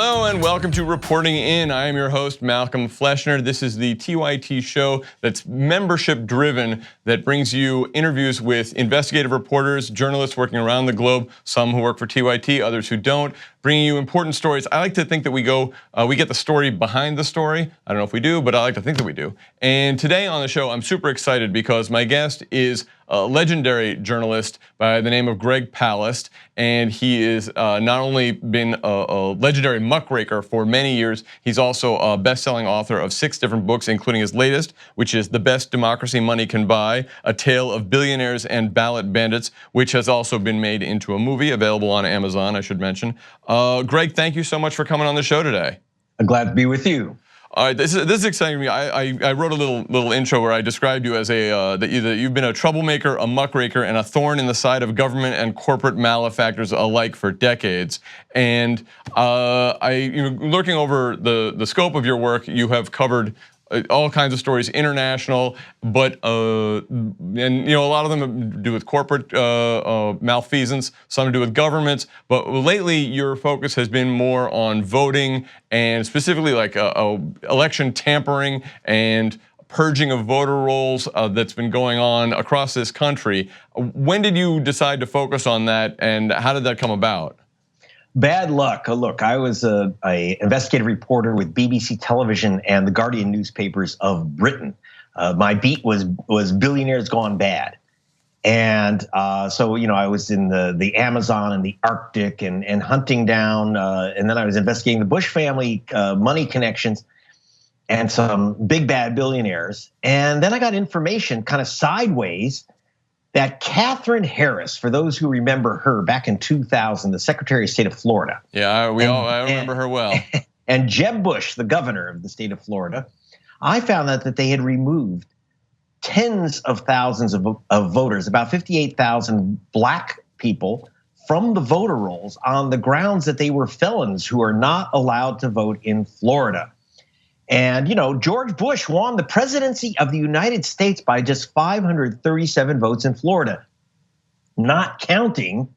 Hello and welcome to Reporting In. I am your host, Malcolm Fleschner. This is the TYT show that's membership driven, that brings you interviews with investigative reporters, journalists working around the globe, some who work for TYT, others who don't, bringing you important stories. I like to think that we get the story behind the story. I don't know if we do, but I like to think that we do. And today on the show, I'm super excited because my guest is a legendary journalist by the name of Greg Palast, and he is not only been a legendary muckraker for many years, he's also a best-selling author of 6 different books, including his latest, which is The Best Democracy Money Can Buy, A Tale of Billionaires and Ballot Bandits, which has also been made into a movie, available on Amazon, I should mention. Greg, thank you so much for coming on the show today. I'm glad to be with you. All right, this is exciting to me. I wrote a little intro where I described you as that you've been a troublemaker, a muckraker, and a thorn in the side of government and corporate malefactors alike for decades. And looking over the scope of your work, you have covered all kinds of stories, international, but a lot of them have to do with corporate malfeasance, some to do with governments. But lately, your focus has been more on voting and specifically like election tampering and purging of voter rolls that's been going on across this country. When did you decide to focus on that, and how did that come about? Bad luck. Look, I was a investigative reporter with BBC Television and the Guardian newspapers of Britain. My beat was billionaires gone bad, and so I was in the Amazon and the Arctic and hunting down, and then I was investigating the Bush family money connections and some big bad billionaires, and then I got information kind of sideways that Katherine Harris, for those who remember her back in 2000, the Secretary of State of Florida. Yeah, I remember her well. And Jeb Bush, the governor of the state of Florida, I found out that they had removed tens of thousands of voters, about 58,000 black people from the voter rolls on the grounds that they were felons who are not allowed to vote in Florida. And George Bush won the presidency of the United States by just 537 votes in Florida, not counting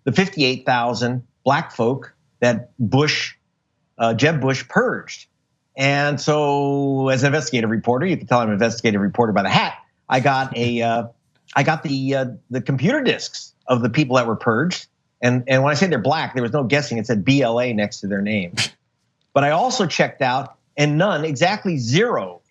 the 58,000 black folk that Jeb Bush purged. And so, as an investigative reporter, you can tell I'm an investigative reporter by the hat. I got the computer disks of the people that were purged, and when I say they're black, there was no guessing. It said BLA next to their name. But I also checked out. And none, exactly zero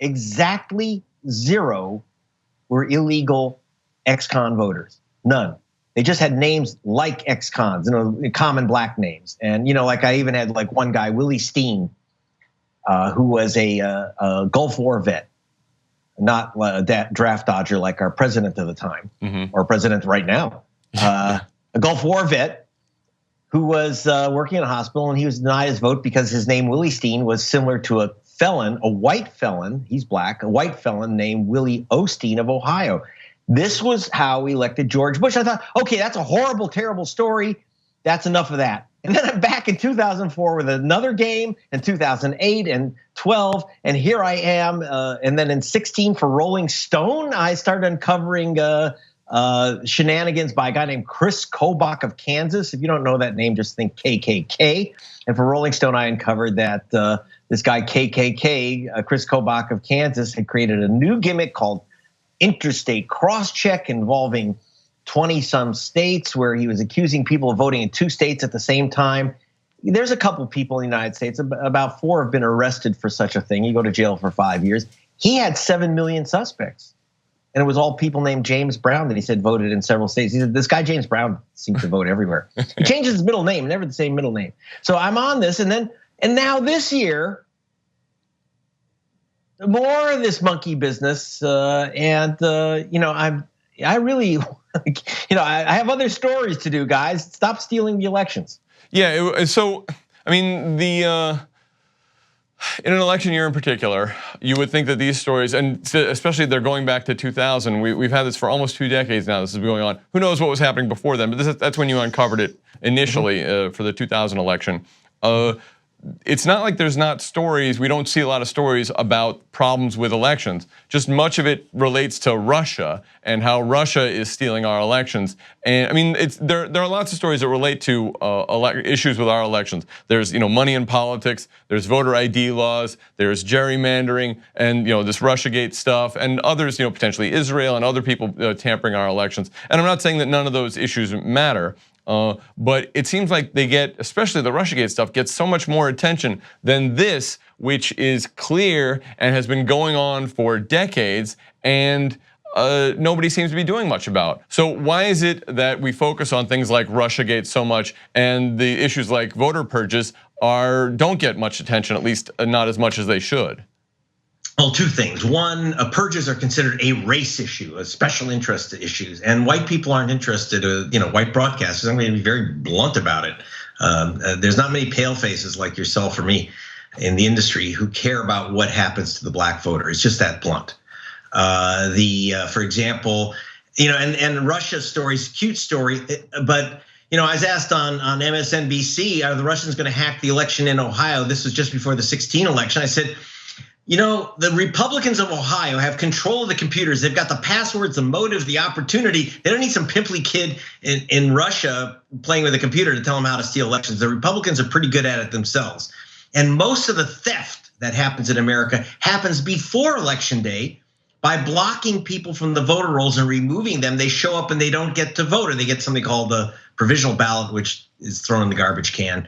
were illegal ex-con voters. None. They just had names like ex-cons, common black names. And like I even had like one guy, Willie Steen, who was a Gulf War vet, not a draft dodger like our president of the time, or president right now. A Gulf War vet who was working in a hospital, and he was denied his vote because his name, Willie Steen, was similar to a felon, a white felon, he's black, a white felon named Willie Osteen of Ohio. This was how we elected George Bush. I thought, okay, that's a horrible, terrible story. That's enough of that. And then I'm back in 2004 with another game, in 2008 and 12, and here I am. And then in 16 for Rolling Stone, I started uncovering shenanigans by a guy named Chris Kobach of Kansas. If you don't know that name, just think KKK. And for Rolling Stone, I uncovered that this guy KKK, Chris Kobach of Kansas, had created a new gimmick called interstate crosscheck involving 20-some states, where he was accusing people of voting in 2 states at the same time. There's a couple people in the United States, about 4 have been arrested for such a thing. You go to jail for 5 years. He had 7 million suspects. And it was all people named James Brown that he said voted in several states. He said, this guy James Brown seems to vote everywhere. He changes his middle name, never the same middle name. So I'm on this, and now this year, more of this monkey business, I really, I have other stories to do, guys. Stop stealing the elections. Yeah, so I mean in an election year in particular, you would think that these stories, and especially they're going back to 2000, we've had this for almost 2 decades now, this is going on. Who knows what was happening before then, but that's when you uncovered it initially for the 2000 election. it's not like there's not stories. We don't see a lot of stories about problems with elections. Just much of it relates to Russia and how Russia is stealing our elections. And I mean, there are lots of stories that relate to issues with our elections. There's money in politics. There's voter ID laws. There's gerrymandering, and this RussiaGate stuff, and others. Potentially Israel and other people tampering our elections. And I'm not saying that none of those issues matter. But it seems like they get, especially the RussiaGate stuff, gets so much more attention than this, which is clear and has been going on for decades, and nobody seems to be doing much about. So why is it that we focus on things like RussiaGate so much, and the issues like voter purges don't get much attention, at least not as much as they should? Well, two things. One, purges are considered a race issue, a special interest issues, and white people aren't interested. White broadcasters. I'm going to be very blunt about it. There's not many pale faces like yourself or me in the industry who care about what happens to the black voter. It's just that blunt. For example, and Russia's story is a cute story, but I was asked on MSNBC, are the Russians going to hack the election in Ohio? This was just before the 2016 election. I said, the Republicans of Ohio have control of the computers. They've got the passwords, the motive, the opportunity. They don't need some pimply kid in Russia playing with a computer to tell them how to steal elections. The Republicans are pretty good at it themselves. And most of the theft that happens in America happens before election day by blocking people from the voter rolls and removing them. They show up and they don't get to vote, or they get something called the provisional ballot, which is thrown in the garbage can.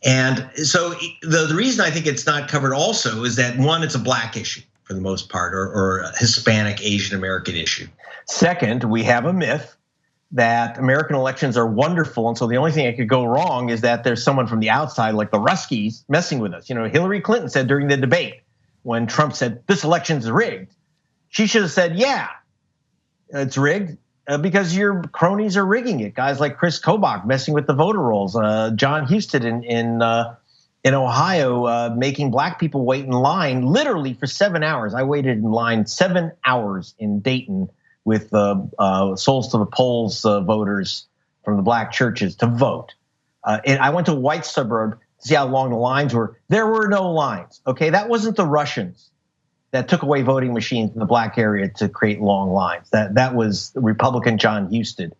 And so the reason I think it's not covered also is that, one, it's a black issue for the most part, or a Hispanic, Asian American issue. Second, we have a myth that American elections are wonderful, and so the only thing that could go wrong is that there's someone from the outside, like the Ruskies, messing with us. Hillary Clinton said during the debate when Trump said this election's rigged, she should have said, yeah, it's rigged. Because your cronies are rigging it, guys like Chris Kobach messing with the voter rolls, John Husted in Ohio making black people wait in line literally for 7 hours. I waited in line 7 hours in Dayton with Souls to the Polls voters from the black churches to vote. And I went to a white suburb to see how long the lines were. There were no lines. Okay, that wasn't the Russians that took away voting machines in the black area to create long lines. That was Republican John Husted.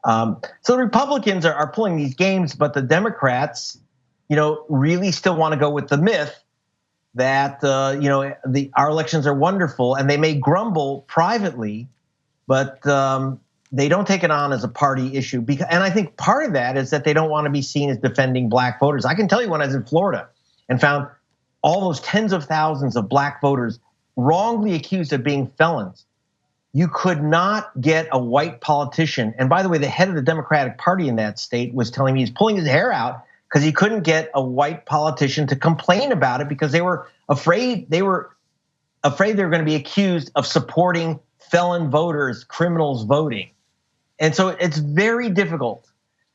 So the Republicans are pulling these games, but the Democrats, really still want to go with the myth that our elections are wonderful, and they may grumble privately, but they don't take it on as a party issue. And I think part of that is that they don't want to be seen as defending black voters. I can tell you, when I was in Florida and found all those tens of thousands of black voters wrongly accused of being felons, you could not get a white politician. And by the way, the head of the Democratic Party in that state was telling me he's pulling his hair out because he couldn't get a white politician to complain about it because they were afraid they were going to be accused of supporting felon voters, criminals voting. And so it's very difficult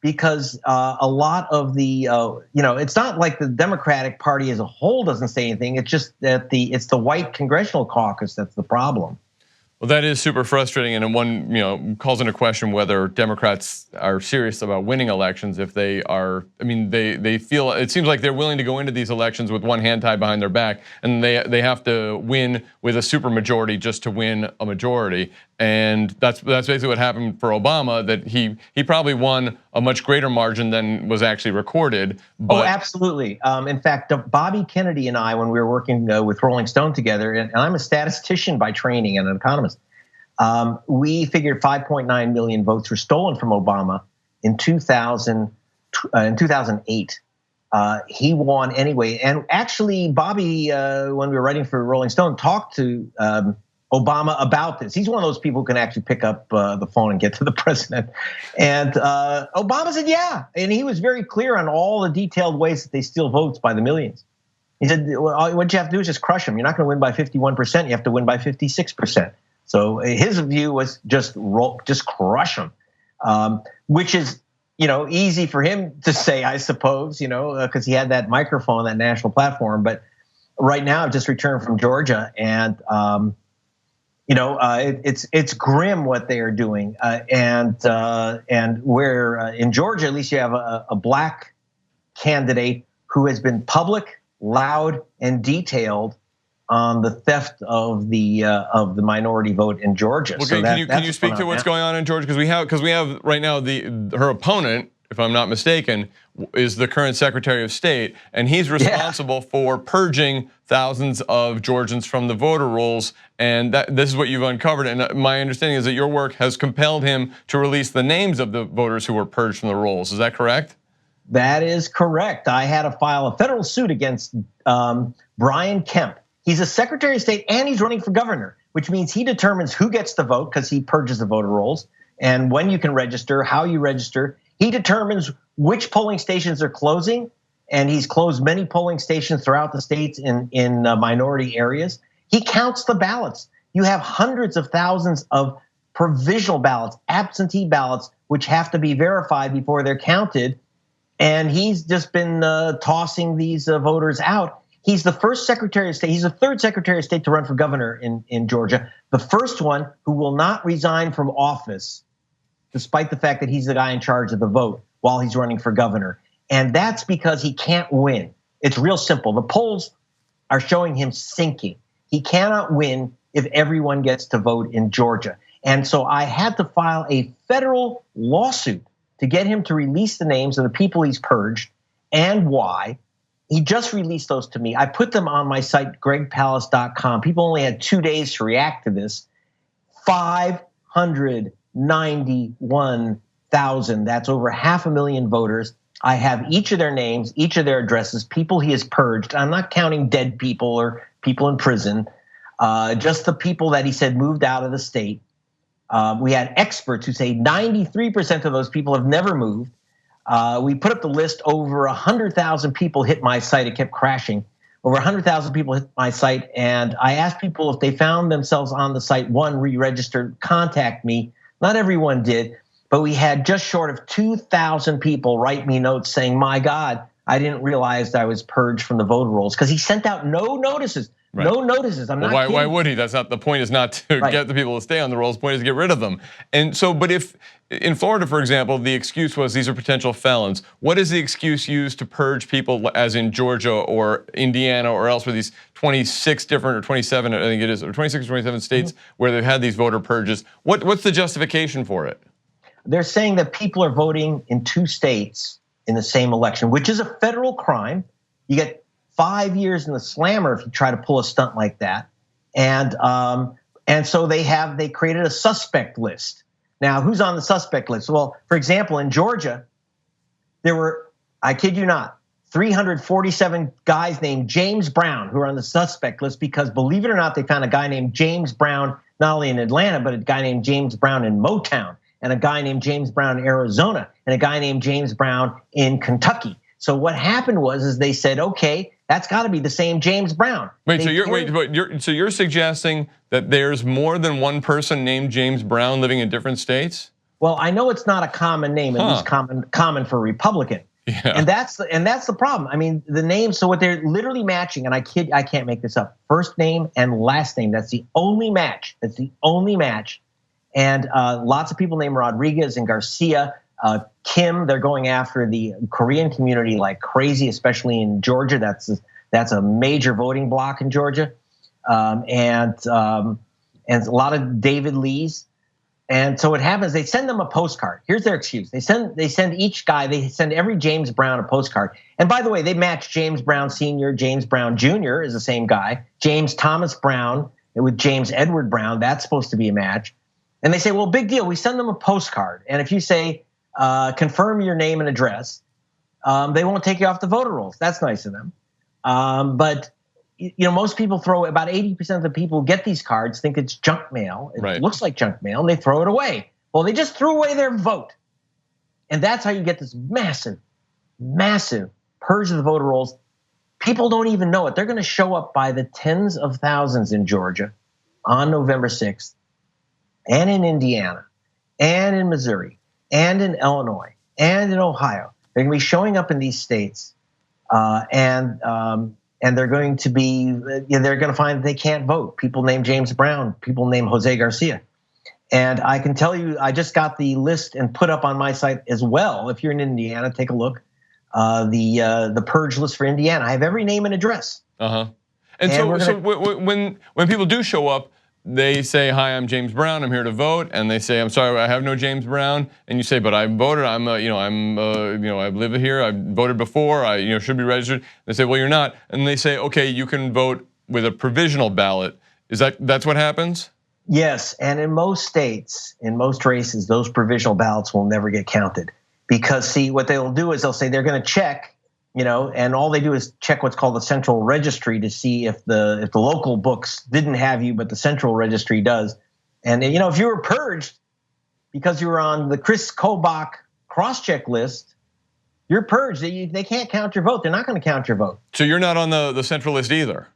because a lot of the, it's not like the Democratic Party as a whole doesn't say anything. It's just that it's the white congressional caucus that's the problem. Well, that is super frustrating, and one calls into question whether Democrats are serious about winning elections. If they are, they feel it seems like they're willing to go into these elections with one hand tied behind their back, and they have to win with a supermajority just to win a majority. And that's basically what happened for Obama. That he probably won a much greater margin than was actually recorded. Oh, absolutely. In fact, Bobby Kennedy and I, when we were working with Rolling Stone together, and I'm a statistician by training and an economist, we figured 5.9 million votes were stolen from Obama in 2008. He won anyway. And actually, Bobby, when we were writing for Rolling Stone, talked to Obama about this. He's one of those people who can actually pick up the phone and get to the president. And Obama said, yeah. And he was very clear on all the detailed ways that they steal votes by the millions. He said, well, what you have to do is just crush them. You're not going to win by 51%. You have to win by 56%. So his view was just crush them, which is, easy for him to say, I suppose, because he had that microphone, that national platform. But right now, I've just returned from Georgia, and it's grim what they are doing, and where in Georgia, at least you have a black candidate who has been public, loud, and detailed on the theft of the minority vote in Georgia. Well, so can you speak to what's going on in Georgia? Because we have right now her opponent, if I'm not mistaken, is the current Secretary of State, and he's responsible for purging thousands of Georgians from the voter rolls. And this is what you've uncovered. And my understanding is that your work has compelled him to release the names of the voters who were purged from the rolls. Is that correct? That is correct. I had to file a federal suit against Brian Kemp. He's a Secretary of State and he's running for governor, which means he determines who gets to vote because he purges the voter rolls and when you can register, how you register. He determines which polling stations are closing, and he's closed many polling stations throughout the states in minority areas. He counts the ballots. You have hundreds of thousands of provisional ballots, absentee ballots, which have to be verified before they're counted. And he's just been tossing these voters out. He's the first Secretary of State. He's the third Secretary of State to run for governor in Georgia. The first one who will not resign from office, despite the fact that he's the guy in charge of the vote while he's running for governor. And that's because he can't win. It's real simple. The polls are showing him sinking. He cannot win if everyone gets to vote in Georgia. And so I had to file a federal lawsuit to get him to release the names of the people he's purged and why. He just released those to me. I put them on my site, gregpalast.com. People only had 2 days to react to this. 591,000, that's over 500,000 voters. I have each of their names, each of their addresses, people he has purged. I'm not counting dead people or people in prison, just the people that he said moved out of the state. We had experts who say 93% of those people have never moved. We put up the list. Over 100,000 people hit my site. It kept crashing. Over 100,000 people hit my site, and I asked people if they found themselves on the site, one, re-registered, contact me. Not everyone did, but we had just short of 2,000 people write me notes saying, my God, I didn't realize I was purged from the voter rolls, because he sent out no notices. Right. No notices. I'm not kidding. Why would he? That's not the point. Is not to get the people to stay on the rolls. The point is to get rid of them. And so, but if in Florida, for example, the excuse was these are potential felons, what is the excuse used to purge people, as in Georgia or Indiana or elsewhere, these 26 different or 27, I think it is, or 26 or 27 states where they've had these voter purges? What's the justification for it? They're saying that people are voting in 2 states in the same election, which is a federal crime. You get 5 years in the slammer if you try to pull a stunt like that. And so they created a suspect list. Now, who's on the suspect list? Well, for example, in Georgia, there were, I kid you not, 347 guys named James Brown who are on the suspect list because, believe it or not, they found a guy named James Brown, not only in Atlanta, but a guy named James Brown in Motown, and a guy named James Brown in Arizona, and a guy named James Brown in Kentucky. So what happened was they said, okay, that's got to be the same James Brown. Wait, so you're suggesting that there's more than one person named James Brown living in different states? Well, I know it's not a common name, at least common for a Republican. Yeah. And that's the problem. I mean, the names. So what they're literally matching, and I can't make this up. First name and last name. That's the only match. That's the only match. And lots of people named Rodriguez and Garcia. Kim, they're going after the Korean community like crazy, especially in Georgia. That's a major voting block in Georgia, and a lot of David Lees. And so what happens? They send them a postcard. Here's their excuse: they send every James Brown a postcard. And by the way, they match James Brown Sr., James Brown Jr. is the same guy. James Thomas Brown with James Edward Brown, that's supposed to be a match. And they say, well, big deal. We send them a postcard, and if you say confirm your name and address, they won't take you off the voter rolls. That's nice of them. But most people about 80% of the people who get these cards think it's junk mail. It looks like junk mail, and they throw it away. Well, they just threw away their vote. And that's how you get this massive, massive purge of the voter rolls. People don't even know it. They're going to show up by the tens of thousands in Georgia on November 6th, and in Indiana, and in Missouri, and in Illinois, and in Ohio. They're going to be showing up in these states, and they're going to be, they're going to find that they can't vote. People named James Brown, people named Jose Garcia. And I can tell you, I just got the list and put up on my site as well. If you're in Indiana, take a look. the purge list for Indiana. I have every name and address. And so when people do show up, they say, "Hi, I'm James Brown. I'm here to vote," and they say, "I'm sorry, I have no James Brown." And you say, "But I voted. I live here. I voted before. I should be registered." They say, "Well, you're not." And they say, "Okay, you can vote with a provisional ballot." That's what happens? Yes, and in most states, in most races, those provisional ballots will never get counted because, see, what they'll do is they'll say they're going to check. And all they do is check what's called the central registry to see if the local books didn't have you, but the central registry does. And if you were purged because you were on the Chris Kobach cross-check list, you're purged. They can't count your vote. They're not going to count your vote. So you're not on the central list either.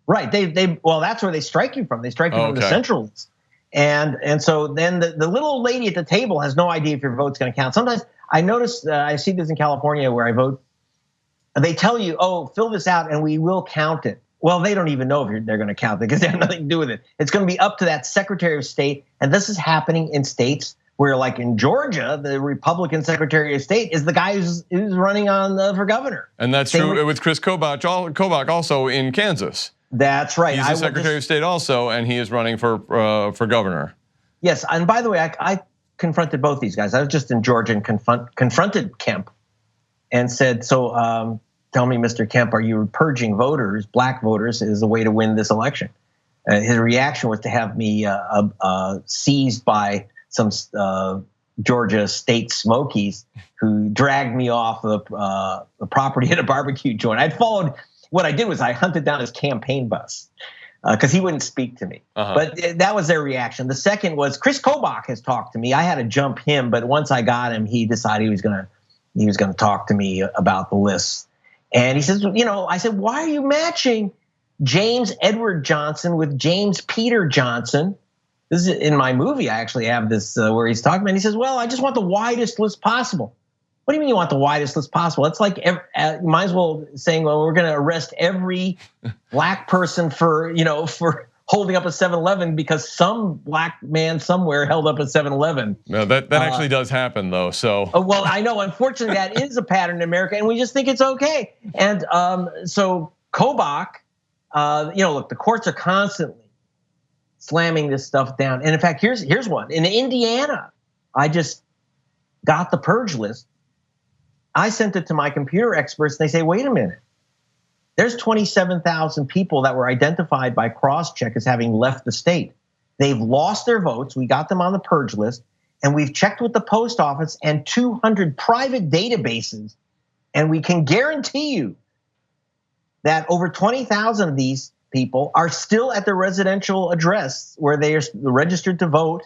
Right. Well, that's where they strike you from. They strike you from the central list. And so then the little lady at the table has no idea if your vote's going to count. Sometimes I notice, I see this in California where I vote. They tell you, "Oh, fill this out and we will count it." Well, they don't even know if they're going to count it because they have nothing to do with it. It's going to be up to that Secretary of State. And this is happening in states where, like in Georgia, the Republican Secretary of State is the guy who's running for governor. And that's true with Chris Kobach also in Kansas. That's right. He's the Secretary of State also, and he is running for governor. Yes, and by the way, I confronted both these guys. I was just in Georgia and confronted Kemp and said, "So tell me, Mr. Kemp, are you purging voters, black voters, as a way to win this election?" His reaction was to have me seized by some Georgia state smokies who dragged me off the property at a barbecue joint. What I did was I hunted down his campaign bus because he wouldn't speak to me. But that was their reaction. The second was Chris Kobach has talked to me. I had to jump him, but once I got him, he decided he was going to talk to me about the list. And he says, I said, "Why are you matching James Edward Johnson with James Peter Johnson?" This is in my movie. I actually have this where he's talking about. And he says, "Well, I just want the widest list possible." What do you mean you want the widest list possible? It's like you might as well saying, "Well, we're going to arrest every black person for holding up a 7-Eleven because some black man somewhere held up a 7-Eleven." No, that actually does happen though. So well, I know. Unfortunately, that is a pattern in America, and we just think it's okay. And so Kobach, look, the courts are constantly slamming this stuff down. And in fact, here's one in Indiana. I just got the purge list. I sent it to my computer experts, and they say, "Wait a minute. There's 27,000 people that were identified by cross-check as having left the state. They've lost their votes. We got them on the purge list, and we've checked with the post office and 200 private databases, and we can guarantee you that over 20,000 of these people are still at their residential address where they are registered to vote.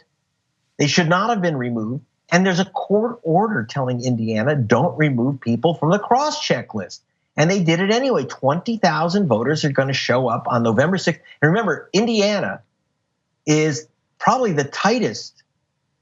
They should not have been removed. And there's a court order telling Indiana, don't remove people from the cross-check list." And they did it anyway. 20,000 voters are going to show up on November 6th. And remember, Indiana is probably the tightest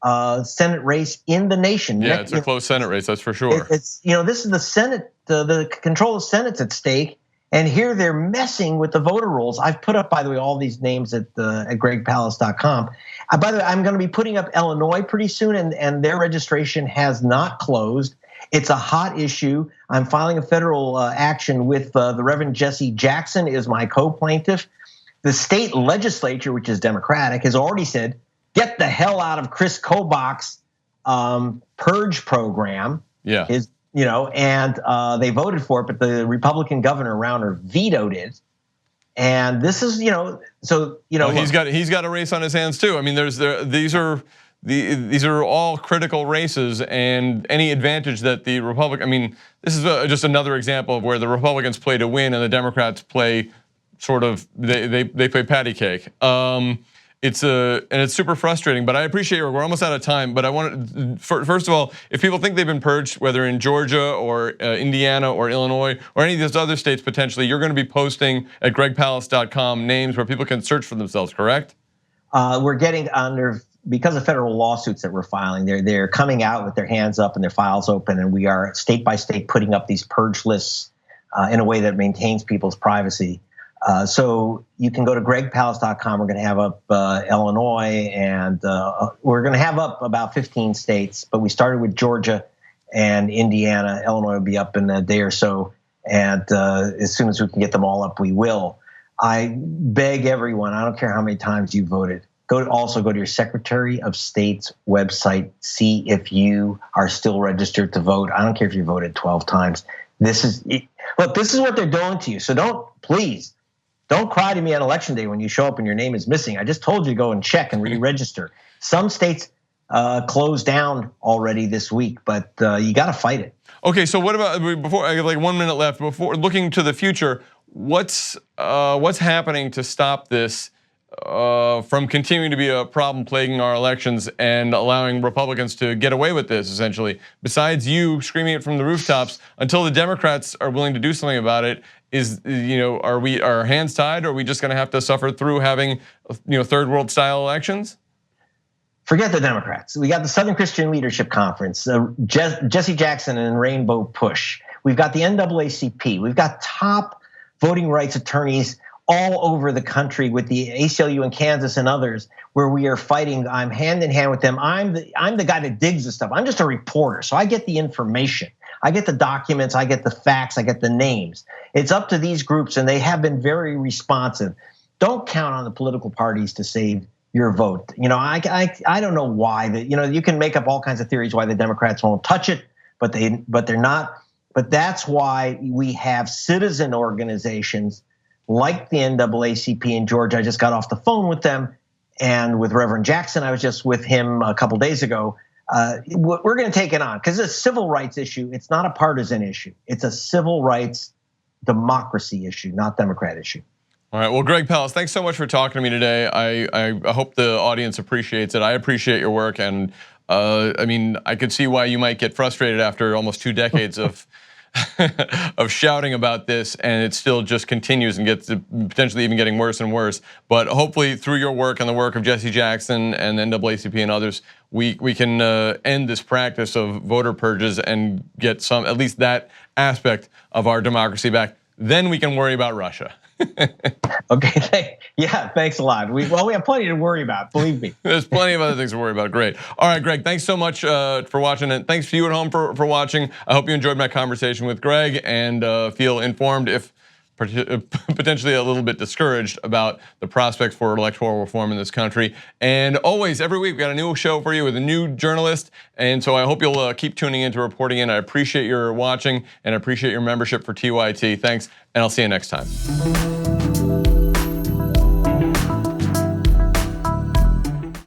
Senate race in the nation. Yeah, it's a close Senate race, that's for sure. This is the Senate, the control of the Senate's at stake. And here they're messing with the voter rolls. I've put up, by the way, all these names at gregpalast.com. By the way, I'm going to be putting up Illinois pretty soon, and their registration has not closed. It's a hot issue. I'm filing a federal action with the Reverend Jesse Jackson is my co-plaintiff. The state legislature, which is Democratic, has already said, "Get the hell out of Chris Kobach's purge program." Yeah. And they voted for it, but the Republican governor Rauner vetoed it. And this is, he's got a race on his hands too. I mean, these are all critical races, and any advantage that the this is just another example of where the Republicans play to win and the Democrats play they play patty cake. It's super frustrating, but I appreciate we're almost out of time. But I want first of all, if people think they've been purged, whether in Georgia or Indiana or Illinois or any of those other states potentially, you're going to be posting at gregpalast.com names where people can search for themselves, correct? We're getting under, because of federal lawsuits that we're filing, they're coming out with their hands up and their files open, and we are state by state putting up these purge lists in a way that maintains people's privacy. So you can go to gregpalast.com. We're going to have up Illinois, and we're going to have up about 15 states, but we started with Georgia and Indiana. Illinois will be up in a day or so. And as soon as we can get them all up, we will. I beg everyone, I don't care how many times you voted, also go to your Secretary of State's website, see if you are still registered to vote. I don't care if you voted 12 times. This is what they're doing to you. So please don't cry to me on election day when you show up and your name is missing. I just told you to go and check and re-register. Some states closed down already this week, but you got to fight it. Okay, so what about, before I have like 1 minute left, before looking to the future, what's happening to stop this from continuing to be a problem plaguing our elections and allowing Republicans to get away with this, essentially? Besides you screaming it from the rooftops, until the Democrats are willing to do something about it, are our hands tied, or are we just going to have to suffer through having third world style elections? Forget the Democrats. We got the Southern Christian Leadership Conference, Jesse Jackson and Rainbow Push. We've got the NAACP. We've got top voting rights attorneys all over the country with the ACLU in Kansas and others, where we are fighting. I'm hand in hand with them. I'm the guy that digs the stuff. I'm just a reporter, so I get the information. I get the documents, I get the facts, I get the names. It's up to these groups, and they have been very responsive. Don't count on the political parties to save your vote. I don't know why that. You can make up all kinds of theories why the Democrats won't touch it, but they're not. But that's why we have citizen organizations like the NAACP in Georgia. I just got off the phone with them, and with Reverend Jackson, I was just with him a couple days ago. We're going to take it on because it's a civil rights issue. It's not a partisan issue. It's a civil rights democracy issue, not Democrat issue. All right, well, Greg Palast, thanks so much for talking to me today. I hope the audience appreciates it. I appreciate your work, and I could see why you might get frustrated after almost 2 decades of shouting about this, and it still just continues and gets potentially even getting worse and worse. But hopefully, through your work and the work of Jesse Jackson and NAACP and others, we can end this practice of voter purges and get at least that aspect of our democracy back. Then we can worry about Russia. Okay, yeah, thanks a lot. We have plenty to worry about, believe me. There's plenty of other things to worry about. Great. All right, Greg, thanks so much for watching, and thanks to you at home for watching. I hope you enjoyed my conversation with Greg and feel informed, if potentially a little bit discouraged, about the prospects for electoral reform in this country. And always, every week, we've got a new show for you with a new journalist, and so I hope you'll keep tuning in to reporting in. I appreciate your watching, and I appreciate your membership for TYT. Thanks, and I'll see you next time.